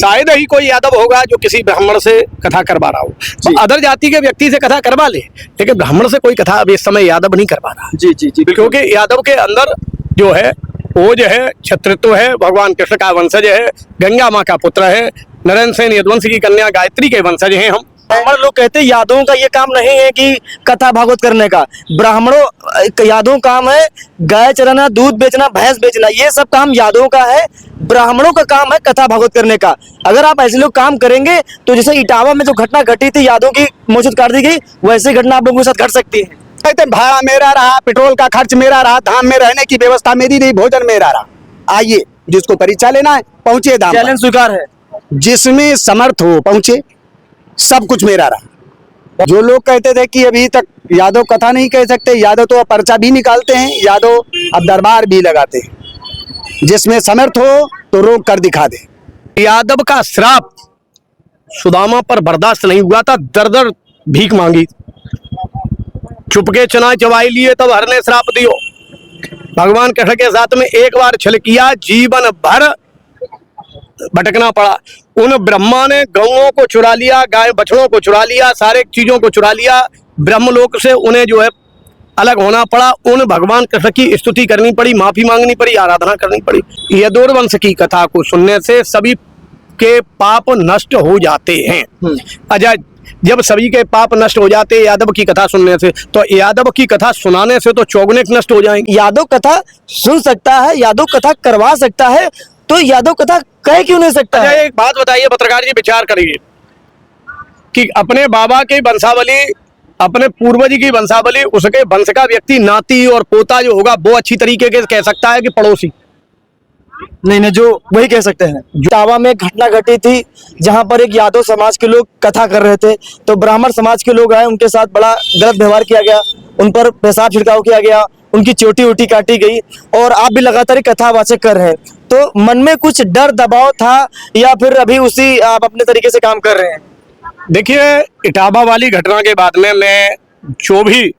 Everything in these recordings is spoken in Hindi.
शायद ही कोई यादव होगा जो किसी ब्राह्मण से कथा करवा रहा हो। तो अदर जाति के व्यक्ति से कथा करवा ले, लेकिन ब्राह्मण से कोई कथा अब इस समय यादव नहीं करवा रहा। जी जी जी, क्योंकि यादव के अंदर जो है ओज है, क्षत्रित्व है, भगवान कृष्ण का वंशज है, गंगा माँ का पुत्र है, नरेंद्र सेन यदुवंश की कन्या गायत्री के वंशज हैं हम। ब्राह्मण लोग कहते हैं यादवों का ये काम नहीं है कि कथा भागवत करने का, ब्राह्मणों यादवों काम है गाय चराना, दूध बेचना, भैंस बेचना, ये सब काम यादवों का है। ब्राह्मणों का काम है कथा भागवत करने का। अगर आप ऐसे लोग काम करेंगे तो जैसे इटावा में जो घटना घटी थी, यादवों की मौजूद काट दी गई, वैसे घटना आप लोगों के साथ घट सकती है। कहते भाड़ा मेरा रहा, पेट्रोल का खर्च मेरा रहा, धाम में रहने की व्यवस्था मेरी रही, भोजन मेरा रहा। आइए, जिसको परीक्षा लेना है पहुंचे धाम। चैलेंज स्वीकार है। जिसमें समर्थ हो पहुंचे, सब कुछ मेरा रहा। जो लोग कहते थे कि अभी तक यादव कथा नहीं कह सकते, यादव तो पर्चा भी निकालते हैं, यादव अब दरबार भी लगाते हैं। जिसमें समर्थ हो तो रोक कर दिखा दे। यादव का श्राप सुदामा पर बर्दाश्त नहीं हुआ था, दर दर भीख मांगी, चुपके चना चबाई लिए, तब हर ने श्राप दियो। भगवान कृष्ण के साथ में एक बार छल किया, जीवन भर भटकना पड़ा। उन ब्रह्मा ने गौओं को चुरा लिया, गाय बछड़ों को चुरा लिया, सारे चीजों को चुरा लिया। ब्रह्मलोक से उन्हें जो है अलग होना पड़ा। उन भगवान कृष्ण की स्तुति करनी पड़ी, माफी मांगनी पड़ी, आराधना करनी पड़ी। यदुवंश की कथा को सुनने से सभी के पाप नष्ट हो जाते हैं। अच्छा, जब सभी के पाप नष्ट हो जाते हैं यादव की कथा सुनने से, तो यादव की कथा सुनाने से तो चौगुने नष्ट हो जाएंगे। यादव कथा सुन सकता है, यादव कथा करवा सकता है, तो यादव कथा कह क्यों नहीं सकता है? एक बात बताइए पत्रकार जी, विचार करिए कि अपने बाबा की वंशावली, अपने पूर्वज की वंशावली, उसके वंश का व्यक्ति नाती और पोता जो होगा वो अच्छी तरीके से कह सकता है कि पड़ोसी? नहीं, जो वही कह सकते हैं। इटावा में घटना घटी थी जहां पर एक यादव समाज के लोग कथा कर रहे थे, तो ब्राह्मण समाज के लोग आए, उनके साथ बड़ा गलत व्यवहार किया गया, उन पर पेशाब छिड़काव किया गया, उनकी चोटी वोटी काटी गई, और आप भी लगातार कथावाचक कर रहे हैं, तो मन में कुछ डर दबाव था या फिर अभी उसी आप अपने तरीके से काम कर रहे हैं? देखिए, इटावा वाली घटना के बाद में मैं जो भी,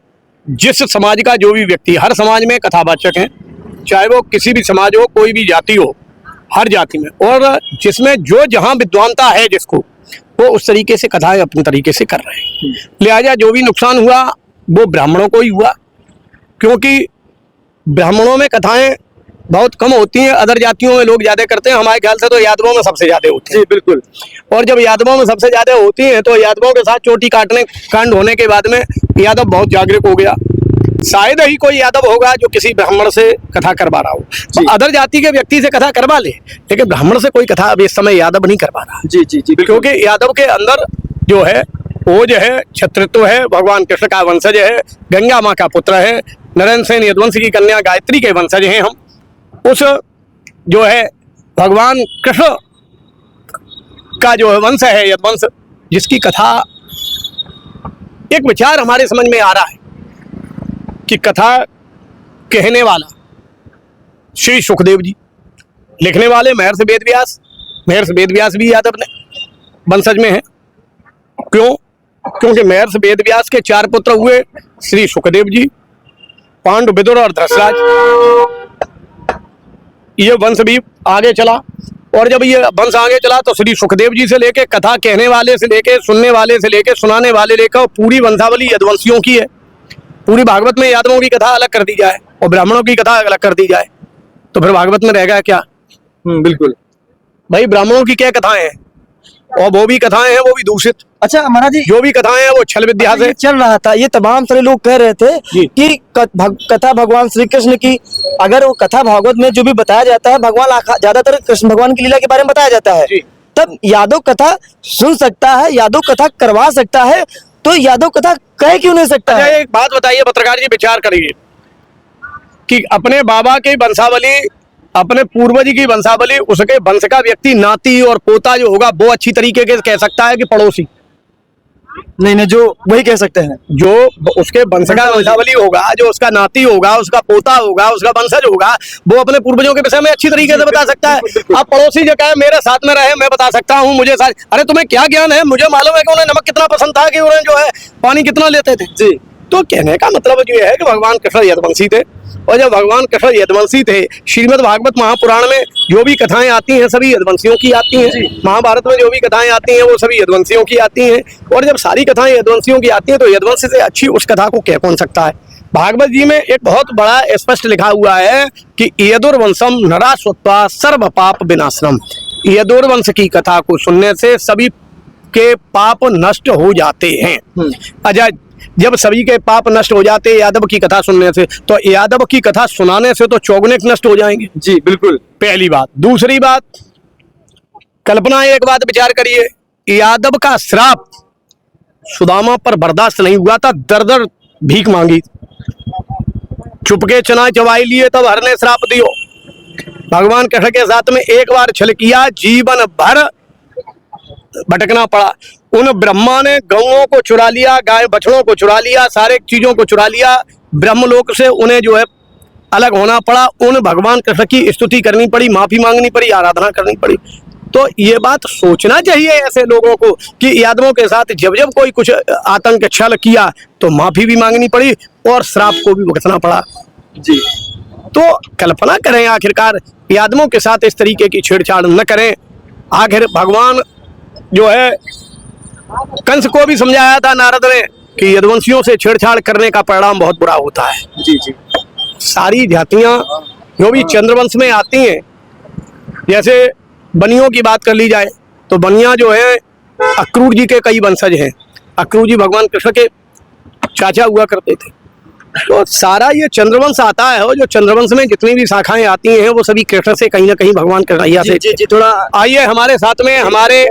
जिस समाज का जो भी व्यक्ति, हर समाज में कथावाचक हैं, चाहे वो किसी भी समाज हो, कोई भी जाति हो, हर जाति में, और जिसमें जो जहां विद्वानता है जिसको, वो उस तरीके से कथाएं अपने तरीके से कर रहे हैं। लिहाजा जो भी नुकसान हुआ वो ब्राह्मणों को ही हुआ, क्योंकि ब्राह्मणों में कथाएं बहुत कम होती हैं, अदर जातियों में लोग ज्यादा करते हैं। हमारे ख्याल से तो यादवों में सबसे ज्यादा होती है। जी बिल्कुल। और जब यादवों में सबसे ज्यादा होती हैं, तो यादवों के साथ चोटी काटने कांड होने के बाद में यादव बहुत जागरूक हो गया। शायद ही कोई यादव होगा जो किसी ब्राह्मण से कथा करवा रहा हो। तो अदर जाति के व्यक्ति से कथा करवा ले, लेकिन ब्राह्मण से कोई कथा अब इस समय यादव नहीं करवा रहा। जी जी जी, क्योंकि यादव के अंदर जो है ओज है, क्षत्रित्व है, भगवान कृष्ण का वंशज है, गंगा माँ का पुत्र है, नरेंद्र सेन यदुवंश की कन्या गायत्री के वंशज हैं हम। उस जो है भगवान कृष्ण का जो है वंश है यदुवंश, जिसकी कथा, एक विचार हमारे समझ में आ रहा है कि कथा कहने वाला श्री सुखदेव जी, लिखने वाले महर्षि वेदव्यास। महर्षि वेदव्यास भी यादव ने वंशज में है। क्यों? क्योंकि महर्षि वेदव्यास के 4 पुत्र हुए, श्री सुखदेव जी, पांडु, विदुर और धृतराज। ये वंश भी आगे चला, और जब ये वंश आगे चला तो श्री सुखदेव जी से लेके, कथा कहने वाले से लेके, सुनने वाले से लेके, सुनाने वाले लेकर, पूरी वंशावली यदुवंशियों की है। पूरी भागवत में यादवों की कथा अलग कर दी जाए और ब्राह्मणों की कथा अलग कर दी जाए, तो फिर भागवत में रह गया क्या? बिल्कुल भाई, ब्राह्मणों की क्या कथाएं हैं, और वो भी कथाएं हैं वो भी दूषित। अच्छा महाराज जी, जो भी कथाएं हैं वो छल विद्या से चल रहा था। ये तमाम सारे लोग कह रहे थे कि कथा भगवान श्री कृष्ण की, अगर वो कथा भागवत में जो भी बताया जाता है, भगवान ज्यादातर कृष्ण भगवान की लीला के बारे में बताया जाता है, तब यादव कथा सुन सकता है, यादव कथा करवा सकता है, तो यादव कथा कह क्यों नहीं सकता है? एक बात बताइए पत्रकार जी, विचार करिए कि अपने बाबा की वंशावली, अपने पूर्वज की वंशावली, उसके वंश का व्यक्ति नाती और पोता जो होगा वो अच्छी तरीके से कह सकता है कि पड़ोसी? नहीं, जो वही कह सकते हैं। जो उसके वंश का वंशावली होगा, जो उसका नाती होगा, उसका पोता होगा, उसका वंशज होगा, वो अपने पूर्वजों के विषय में अच्छी तरीके से बता सकता है। अब पड़ोसी जो कहे मेरे साथ में रहे, मैं बता सकता हूँ, मुझे अरे तुम्हें क्या ज्ञान है? मुझे मालूम है कि उन्हें नमक कितना पसंद था, कि उन्हें जो है पानी कितना लेते थे। जी, तो कहने का मतलब ये है कि भगवान कृष्ण यदुवंशी थे, और जब भगवान कृष्ण यदुवंशी थे, श्रीमद् भागवत महापुराण में जो भी कथाएं आती हैं सभी यदुवंशियों की आती हैं, महाभारत में जो भी कथाएं आती हैं वो सभी यदुवंशियों की आती हैं, और जब सारी कथाएं यदुवंशियों की आती हैं तो यदुवंश से अच्छी उस कथा को कह कौन सकता है। भागवत जी में एक बहुत बड़ा स्पष्ट लिखा हुआ है कि यदुर्वंशम नराश्वत्वा सर्व पाप विनाशनम। यदुर्वंश की कथा को सुनने से सभी के पाप नष्ट हो जाते हैं। अच्छा, जब सभी के पाप नष्ट हो जाते हैं यादव की कथा सुनने से, तो यादव की कथा सुनाने से तो चौगुने नष्ट हो जाएंगे। जी बिल्कुल। पहली बात। दूसरी बात, कल्पना एक बात विचार करिए, यादव का श्राप सुदामा पर बर्दाश्त नहीं हुआ था, दर दर भीख मांगी, चुपके चना चबाई लिए, तब हर ने श्राप दियो। भगवान कृष्ण के साथ में एक बार छल किया, जीवन भर भटकना पड़ा। उन ब्रह्मा ने गौओं को चुरा लिया, गाय बछड़ों को चुरा लिया, सारे चीजों को चुरा लिया, ब्रह्मलोक से उन्हें जो है अलग होना पड़ा। उन भगवान कृष्ण की स्तुति करनी पड़ी, माफी मांगनी पड़ी, आराधना करनी पड़ी। तो ये बात सोचना चाहिए ऐसे लोगों को कि यादवों के साथ जब जब कोई कुछ आतंक छल किया तो माफी भी मांगनी पड़ी और श्राप को भी भुगतना पड़ा। जी। तो कल्पना करें, आखिरकार यादवों के साथ इस तरीके की छेड़छाड़ न करें। आखिर भगवान जो है कंस को भी समझाया था नारद ने कि यदुवंशियों से छेड़छाड़ करने का परिणाम बहुत बुरा होता है। जी जी। सारी जातियां जो भी चंद्रवंश में आती हैं, जैसे बनियों की बात कर ली जाए तो बनिया जो है अक्रूर जी के कई वंशज हैं। अक्रूर जी भगवान कृष्ण के चाचा हुआ करते थे। तो सारा ये चंद्रवंश आता है, और जो चंद्रवंश में जितनी भी शाखाएं आती हैं वो सभी कृष्ण से कहीं ना कहीं भगवान कन्हैया से। जी जी। थोड़ा आइए हमारे साथ में हमारे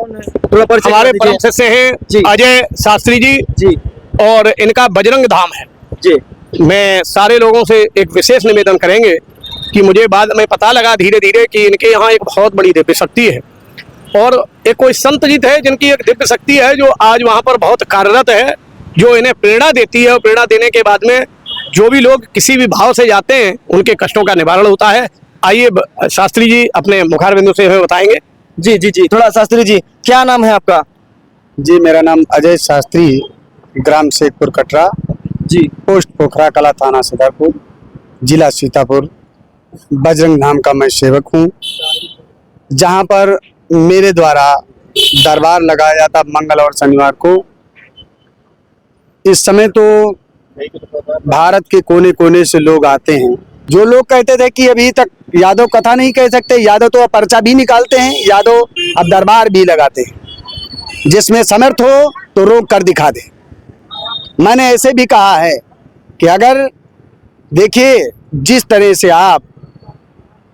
परम शिष्य हैं अजय शास्त्री जी जी, और इनका बजरंग धाम है जी। मैं सारे लोगों से एक विशेष निवेदन करेंगे कि मुझे बाद में पता लगा धीरे धीरे कि इनके यहाँ एक बहुत बड़ी दिव्य शक्ति है, और एक कोई संत जी थे जिनकी एक दिव्य शक्ति है जो आज वहाँ पर बहुत कार्यरत है, जो इन्हें प्रेरणा देती है, और प्रेरणा देने के बाद में जो भी लोग किसी भी भाव से जाते हैं उनके कष्टों का निवारण होता है। आइए शास्त्री जी अपने मुखार बिंदु से हमें बताएंगे। जी जी जी। थोड़ा शास्त्री जी, क्या नाम है आपका? जी, मेरा नाम अजय शास्त्री, ग्राम शेखपुर कटरा जी, पोस्ट पोखरा कला, थाना सदरपुर, जिला सीतापुर। बजरंग धाम का मैं सेवक हूँ, जहाँ पर मेरे द्वारा दरबार लगाया जाता मंगल और शनिवार को। इस समय तो भारत के कोने कोने से लोग आते हैं। जो लोग कहते थे कि अभी तक यादव कथा नहीं कह सकते, यादव तो अब पर्चा भी निकालते हैं, यादव अब दरबार भी लगाते हैं। जिसमें समर्थ हो तो रोक कर दिखा दे। मैंने ऐसे भी कहा है कि अगर देखिए जिस तरह से आप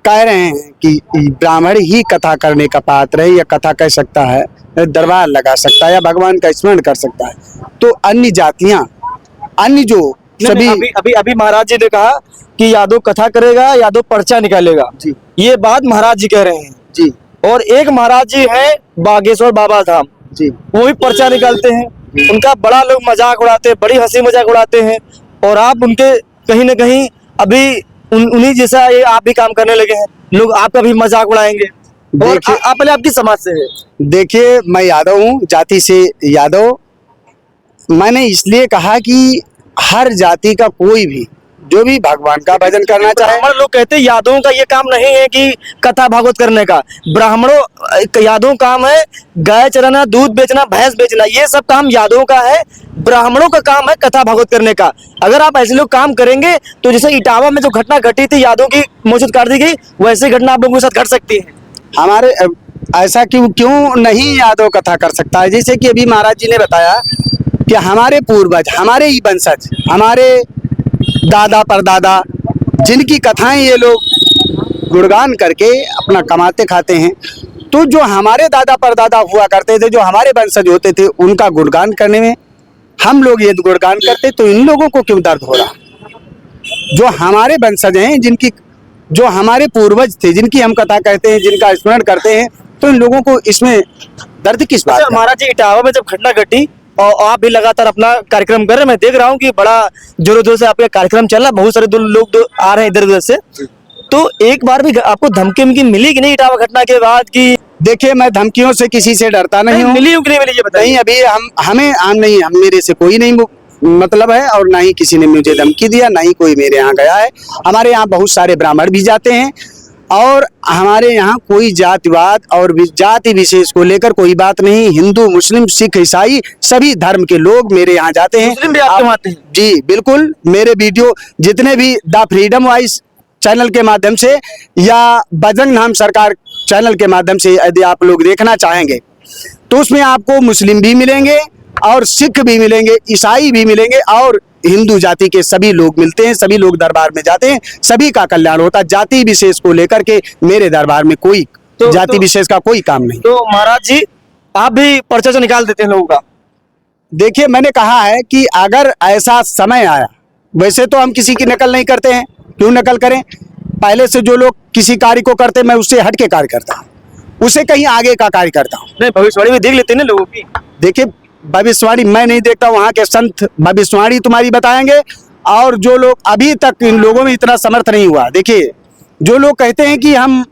कह रहे हैं कि ब्राह्मण ही कथा करने का पात्र है या कथा कह सकता है, दरबार लगा सकता है या भगवान का स्मरण कर सकता है, तो अन्य जातियां, अन्य जो सभी अभी महाराज जी ने कहा कि यादव कथा करेगा, यादव पर्चा निकालेगा। जी, ये बात महाराज जी कह रहे हैं। जी, और एक महाराज जी हैं बागेश्वर बाबा धाम, जी, वो भी पर्चा निकालते हैं। उनका बड़ा लोग मजाक उड़ाते हैं, बड़ी हंसी मजाक उड़ाते हैं, और आप उनके कहीं ना कहीं अभी उन्हीं जैसा ये आप भी काम करने लगे हैं, लोग आपका भी मजाक उड़ाएंगे। और आप पहले आपकी समाज से है। देखिए मैं यादव हूँ, जाति से यादव। मैंने इसलिए कहा कि हर जाति का कोई भी जो भी भगवान का भजन करना चाहे। ब्राह्मण लोग कहते हैं यादवों का ये काम नहीं है कि कथा भागवत करने का, ब्राह्मणों यादवों काम है गाय चराना, दूध बेचना, भैंस बेचना, ये सब काम यादवों का है। ब्राह्मणों का काम है कथा भागवत करने का। अगर आप ऐसे लोग काम करेंगे तो जैसे इटावा में जो घटना घटी थी, यादवों की मौजूद काट दी गई, वैसे घटना आप लोगों के साथ घट सकती है। हमारे ऐसा क्यों नहीं यादव कथा कर सकता है? जैसे कि अभी महाराज जी ने बताया कि हमारे पूर्वज, हमारे ही वंशज, हमारे दादा परदादा, जिनकी कथाएं ये लोग गुणगान करके अपना कमाते खाते हैं, तो जो हमारे दादा परदादा हुआ करते थे, जो हमारे वंशज होते थे, उनका गुणगान करने में हम लोग ये गुणगान करते, तो इन लोगों को क्यों दर्द हो रहा? जो हमारे वंशज हैं, जिनकी जो हमारे पूर्वज थे, जिनकी हम कथा कहते हैं, जिनका स्मरण करते हैं, तो इन लोगों को इसमें दर्द किस बात? हमारा जी इटावा में जब घटना घटी और आप भी लगातार अपना कार्यक्रम कर रहे हैं, मैं देख रहा हूँ कि बड़ा जोरों जोर से आपका कार्यक्रम चल रहा है, बहुत सारे लोग आ रहे हैं इधर उधर से, तो एक बार भी आपको धमकी मिली कि नहीं इटावा घटना के बाद? कि देखिए मैं धमकियों से किसी से डरता नहीं हूँ। मिली कि नहीं मिली ये बताइए। नहीं, अभी हम मेरे से कोई नहीं मतलब है, और ना ही किसी ने मुझे धमकी दिया, ना ही कोई मेरे यहाँ गया है। हमारे यहाँ बहुत सारे ब्राह्मण भी जाते हैं, और हमारे यहाँ कोई जातिवाद और जाति विशेष को लेकर कोई बात नहीं। हिंदू, मुस्लिम, सिख, ईसाई सभी धर्म के लोग मेरे यहाँ जाते हैं। मुस्लिम भी आपके वहाँ आते हैं? जी बिल्कुल। मेरे वीडियो जितने भी द फ्रीडम वॉइस चैनल के माध्यम से या बजरंग नाम सरकार चैनल के माध्यम से यदि आप लोग देखना चाहेंगे तो उसमें आपको मुस्लिम भी मिलेंगे और सिख भी मिलेंगे, ईसाई भी मिलेंगे, और हिंदू जाति के सभी लोग मिलते हैं। सभी लोग दरबार में जाते हैं, सभी का कल्याण होता है। जाति विशेष को लेकर के मेरे दरबार में कोई जाति विशेष का कोई काम नहीं। तो महाराज जी आप भी पर्चा तो निकाल देते हैं लोगों का? देखिए, मैंने कहा है कि अगर ऐसा समय आया, वैसे तो हम किसी की नकल नहीं करते हैं, क्यों नकल करें। पहले से जो लोग किसी कार्य को करते मैं उससे हट के कार्य करता हूँ, उससे कहीं आगे का कार्य करता हूँ। नहीं, भविष्यवाणी में देख लेते हैं ना लोगों की। देखिए, भविष्यवाणी मैं नहीं देखता, वहाँ के संत भविष्यवाणी तुम्हारी बताएंगे। और जो लोग अभी तक इन लोगों में इतना समर्थ नहीं हुआ, देखिए जो लोग कहते हैं कि हम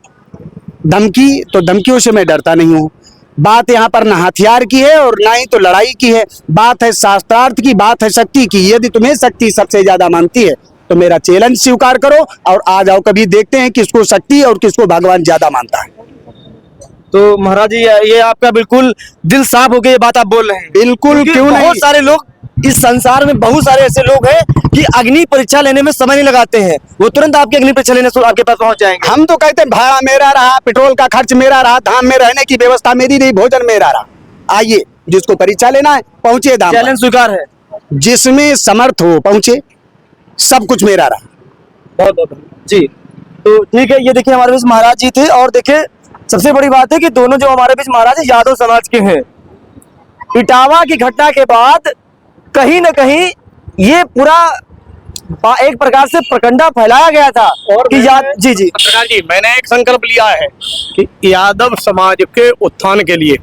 धमकी, तो धमकियों से मैं डरता नहीं हूँ। बात यहाँ पर ना हथियार की है और ना ही तो लड़ाई की है, बात है शास्त्रार्थ की, बात है शक्ति की। यदि तुम्हें शक्ति सबसे ज्यादा मानती है तो मेरा चैलेंज स्वीकार करो और आ जाओ, कभी देखते हैं किसको शक्ति और किसको भगवान ज्यादा मानता है। तो महाराज जी ये आपका बिल्कुल दिल साफ हो गया, ये बात आप बोल रहे हैं। बिल्कुल, क्यों नहीं। बहुत सारे लोग इस संसार में, बहुत सारे ऐसे लोग हैं कि अग्नि परीक्षा लेने में समय नहीं लगाते हैं, वो तुरंत आपकी अग्नि परीक्षा लेने आपके पास पहुंच जाएंगे। हम तो कहते हैं भाड़ा मेरा रहा, पेट्रोल का खर्च मेरा रहा, धाम में रहने की व्यवस्था मेरी रही, भोजन मेरा रहा। आइए, जिसको परीक्षा लेना है पहुंचे धाम। चैलेंज स्वीकार है। जिसमें समर्थ हो पहुंचे, सब कुछ मेरा रहा। बहुत बहुत जी। तो ठीक है, ये देखिए हमारे बीच महाराज जी थे, और देखिए सबसे बड़ी बात है कि दोनों जो हमारे बीच महाराज है यादव समाज के हैं। इटावा की घटना के बाद कहीं ना कहीं ये पूरा एक प्रकार से प्रकंडा फैलाया गया था। और कि जी जी प्रकाश जी, मैंने एक संकल्प लिया है कि यादव समाज के उत्थान के लिए,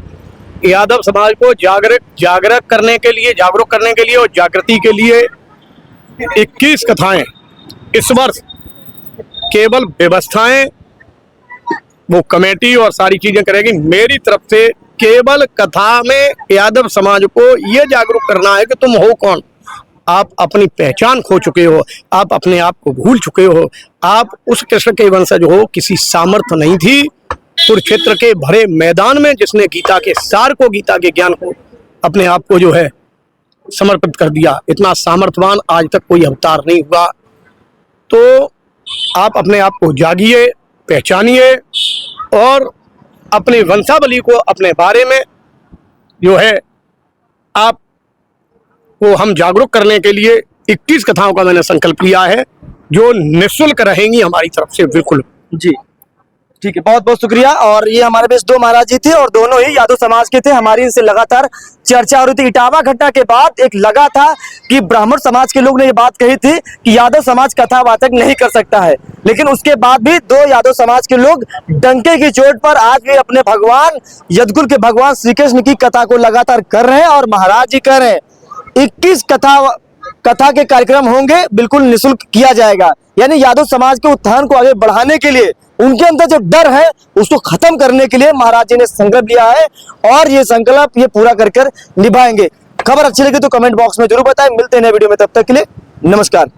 यादव समाज को जागरूक करने के लिए और जागृति के लिए 21 कथाएं इस वर्ष केवल व्यवस्थाएं वो कमेटी और सारी चीजें करेगी। मेरी तरफ से केवल कथा में यादव समाज को ये जागरूक करना है कि तुम हो कौन। आप अपनी पहचान खो चुके हो, आप अपने आप को भूल चुके हो, आप उस कृष्ण के वंशज हो। किसी सामर्थ्य नहीं थी कुरुक्षेत्र के भरे मैदान में जिसने गीता के सार को, गीता के ज्ञान को अपने आप को जो है समर्पित कर दिया। इतना सामर्थ्यवान आज तक कोई अवतार नहीं हुआ। तो आप अपने आप को जागिए, पहचानिए, और अपने वंशावली को, अपने बारे में जो है आप वो हम जागरूक करने के लिए 21 कथाओं का मैंने संकल्प लिया है, जो निःशुल्क रहेंगी हमारी तरफ से। बिल्कुल जी, ठीक है, बहुत बहुत शुक्रिया। और ये हमारे बीच दो महाराज जी थे और दोनों ही यादव समाज के थे। हमारी इनसे लगातार चर्चा हो रही थी। इटावा घटना के बाद एक लगा था कि ब्राह्मण समाज के लोग ने ये बात कही थी कि यादव समाज कथावाचक नहीं कर सकता है, लेकिन उसके बाद भी दो यादव समाज के लोग डंके की चोट पर आज भी अपने भगवान यदुकुल के भगवान श्री कृष्ण की कथा को लगातार कर रहे हैं। और महाराज जी कह रहे हैं 21 कथा के कार्यक्रम होंगे, बिल्कुल निःशुल्क किया जाएगा। यानी यादव समाज के उत्थान को आगे बढ़ाने के लिए, उनके अंदर जो डर है उसको खत्म करने के लिए महाराज जी ने संकल्प लिया है, और ये संकल्प ये पूरा कर निभाएंगे। खबर अच्छी लगी तो कमेंट बॉक्स में जरूर बताएं। मिलते हैं नए वीडियो में, तब तक के लिए नमस्कार।